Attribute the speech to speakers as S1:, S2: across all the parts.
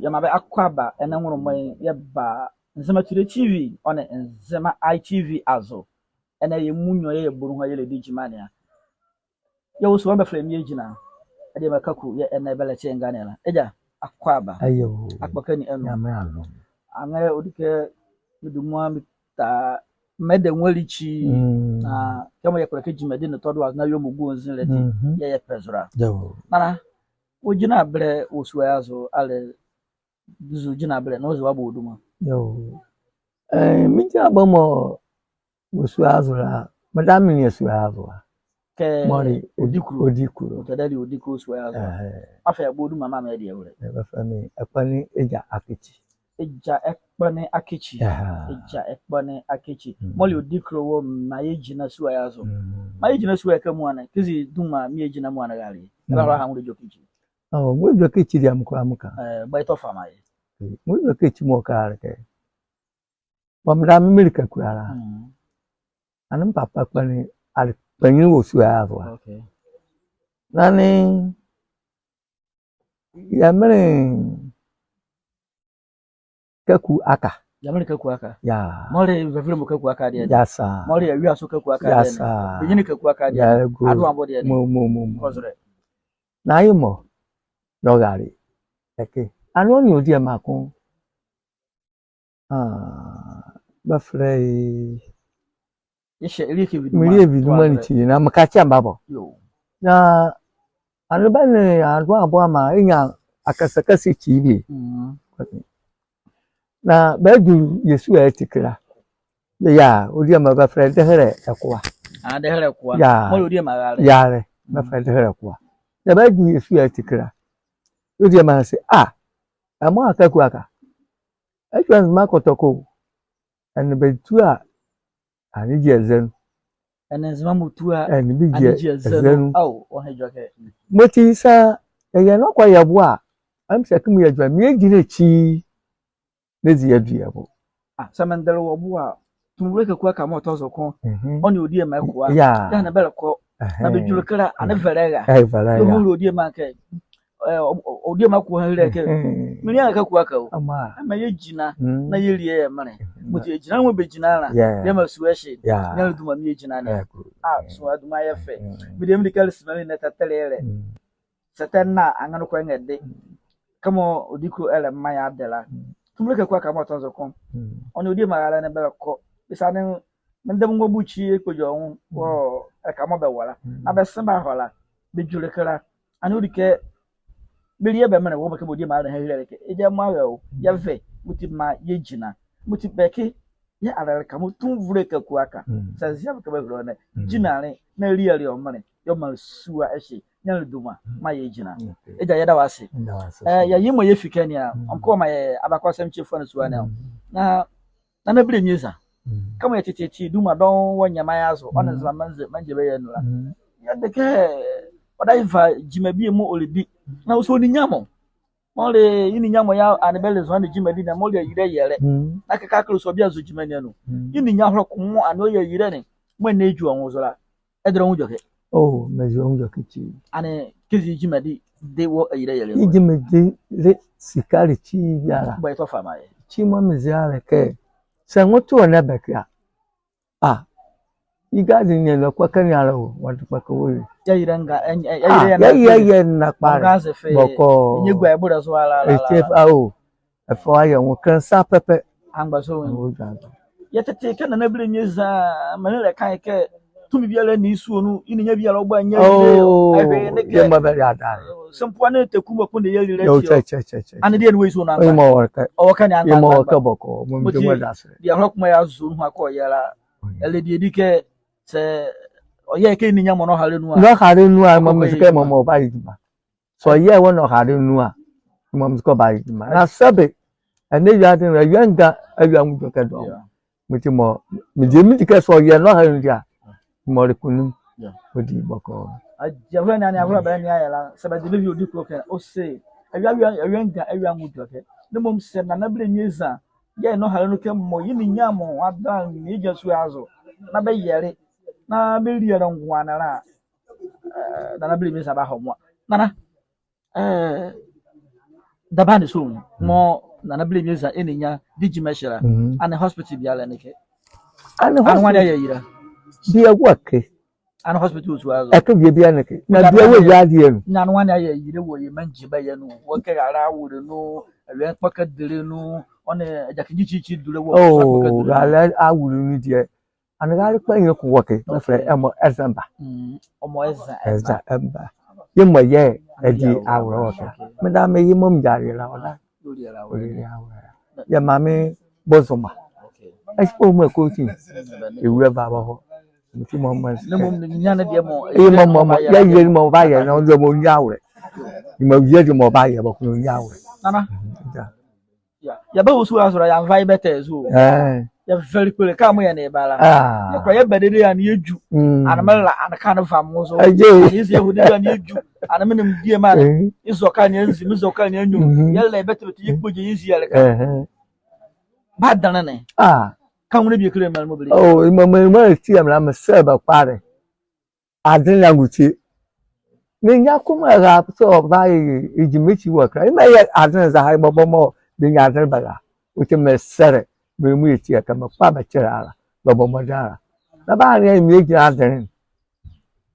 S1: yamabe akwaba ene nwuru mai yeba nzema tire TV on nzema ITV azo ene ye munyo ye buru ho ye le digimania ye wo so ba frame ye gina ade makaku ye ene bele chenga ne la eja akwaba
S2: ayo
S1: akpakani enu
S2: ya me alo
S1: anga odike midumwa mita mede nwalichi na kama ya kweke jimede no todo na yo mugu onzin leti ye pezura
S2: yo
S1: nana ojina bre osua azo ale duzu jina bre no zo abo oduma
S2: yo mi ja bomo osua azura madam ni osua azura
S1: ke
S2: mori odikuru
S1: otadali odikuru osua azo afa abo oduma mama e de ewre
S2: e ba fa mi akpani eja akechi
S1: eja ekpane akechi eja ekpane akechi moli odikuru wo maye jina sua azo maye jina sua ka mu ana kizi duma mi jina mu ana gari e ba ha mu jokichi
S2: oh mo jokichi dia mkuramuka
S1: ba ito fa maye
S2: mo jokichi mo kare ke bamra milika kurara anam papa kwani al panyin wo sua azo
S1: okay
S2: nani yamre kaku aka
S1: yamre kaku aka
S2: ya
S1: mole vavile mo kaku aka dia
S2: yasa
S1: mole ya wiaso kaku aka dia
S2: yasa
S1: yini kaku aka dia adu ambo dia
S2: mo
S1: kozre
S2: na yimo yogari eke anu ni odi makun ba frei
S1: ishe iliki
S2: miri viduma ni ti na makachi ambabo
S1: yo
S2: na anu ba ni adu abo ma enya akasakasi chibi na bedu yesu etikira ya odi ma ba frei dehere ekwa
S1: dehere kwa mole odi ma
S2: yare ba frei dehere ekwa ya bedu yesu etikira odi ma se amo akaku aka etwas makotoko en betu ani jezen
S1: en zama mutua
S2: en bi jezen
S1: o hejoke
S2: moti sa ye no kwa yabo am se kum ye dwa mi ejire chi nezi yabo
S1: samandero wo bo tumure kaku aka mo tozo kon oni odi ma kwa
S2: ya
S1: na bele ko na be julukira ane verega
S2: verega
S1: yo odi ma ke odi ma ko hele ke mini aka kaku aka o ama ye jina na ye rie ye mane muti ye jina mo be jina na ye ma suweshi na duma mi ye jina na so aduma ye fe bi dem dikal smeli na tatelele setenna angano ko ngede kamo odiko ele maya adela tumle kaku aka mo tonzo kon oni odi ma ala na bele ko bisane ndem ngo buchi ekojo on wo aka mo be wala abesema hola be julukira ane odi ke beliye be mene wo be ke bodi ma ala hele ke eja ma yo ya ve muti ma ye jina muti beke ya ala ka mutu vure kaku aka sazia be ke be ro na jina re na riari o mane yo ma suwa eshi nya duma ma ye jina eja ya da wase ya yimo ye fikani a onko ma ye abakwasem chefo na suwa na bele nyeza kama yetete duma don wanya mayazo ona zama manje be ye nula ya de ke odaiva jimabi mu olibi na so ni nyamo mole yini nyamo ya anebele zo na jimadi na mole yire yere na kaka kro so bia zo jimani anu yini nya horo ko ano ye yire ne mo na eju onwo zo la edro nwo joke
S2: mejo njoke chi
S1: ane kizi jimadi de wo yire yere
S2: jimadi le sikari chi biara
S1: boy to fama ye
S2: chi mo meziare ke se ngoto na bekra igazi ni lo kwa kanyala wo watu kwa ko
S1: ya yiranga ya
S2: na kpara boko
S1: nyegwa e bura so ala
S2: chef efo ayo wo kan sa pepe
S1: angba so ya tete ke na bele nyeza manele kan ke tumi biala ni isuo no ini nya biala ogba nya
S2: ile ne ke ma be ada
S1: sempo na te kuma ko ne yeli
S2: yo che
S1: ane de no isuo na
S2: angba mo worka
S1: o kan ya
S2: angba mo worka boko mo mo da se
S1: dia hokuma ya zo no akọ yara ele de dike se oye ke ni nya mo no hare nu
S2: a mo mizike mo ba yima so ye wo no hare nu a mo miziko ba yima na sabe ene ya de yanga ayu amu joke do miti mo mi je mi dike so ye no hare nu a mo re kunu odi boko
S1: ajawra na ni abura ba ni ayala sabe de bi odi ko ke o se yanga ayu amu joke ne mom se na bele nyeza ye no hare nu ke mo yini nya mo adan ni jesu azo na be yere na be riere ngwa na bele mi saba ho mo nana Dabani soon, more than a blame user in ya, did you measure? And the hospital be alanike. And 1 year.
S2: Be a work.
S1: And hospitals were
S2: I could be anarchy. Now, be away, Guardian.
S1: None 1 year, you were you mentioned by you know, what I would know, a red pocket delino on a Jackie do the work.
S2: Oh, I wouldn't need yet. And I got playing your working, my friend, Emma Ezamba.
S1: Almost
S2: as that Ember. You may, yeah, a G hour. Madame, may you mum daddy allow that. Yeah, mammy, Bosoma. I spoke my coaching. You rev our moments. No, Mamma, yeah, you more buy and on the moon yaw. You may get more buy about moon yaw.
S1: Yeah, but who was I am very better as well. You're very cool. Come here, neighbor. You're quite better than you do. And a kind of farm was easier with you. And a minimum, dear man, is Ocanians, Miss Ocanian, yellow better to you put easier. Bad than any. Come with you, criminal.
S2: Oh, my see, I'm a server party. I didn't with you. Ninyakuma so by Ijimichi worker. I may add as a high more being other baga, which a mess said. We meet here, come a papa cherala, Bobo Madara. The barrier make you answering.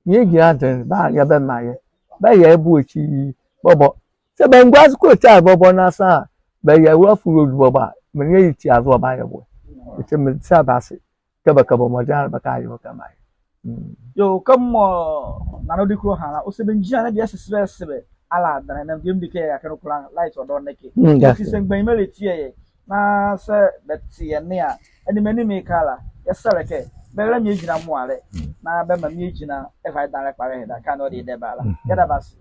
S2: Make you answering, Barry Abemaya, by a buchy, Bobo. So Ben was good, Bobo Nasa, by a rough road, Boba, when you have by a boy. It's a Sabasi, Tabacabo Madara, Batayo Kamai.
S1: Yo, come on, Nano Crohana, also been Janet, yes, it's very alad, and I'm giving the care I can plan lights or don't make it. Yes, it's by military. Na sir, let's see a near any many make color. Yes, sir, okay. But let me jina moale. Na be ma mi jina if I direct my head. I cannot eat the bala. Get a bus.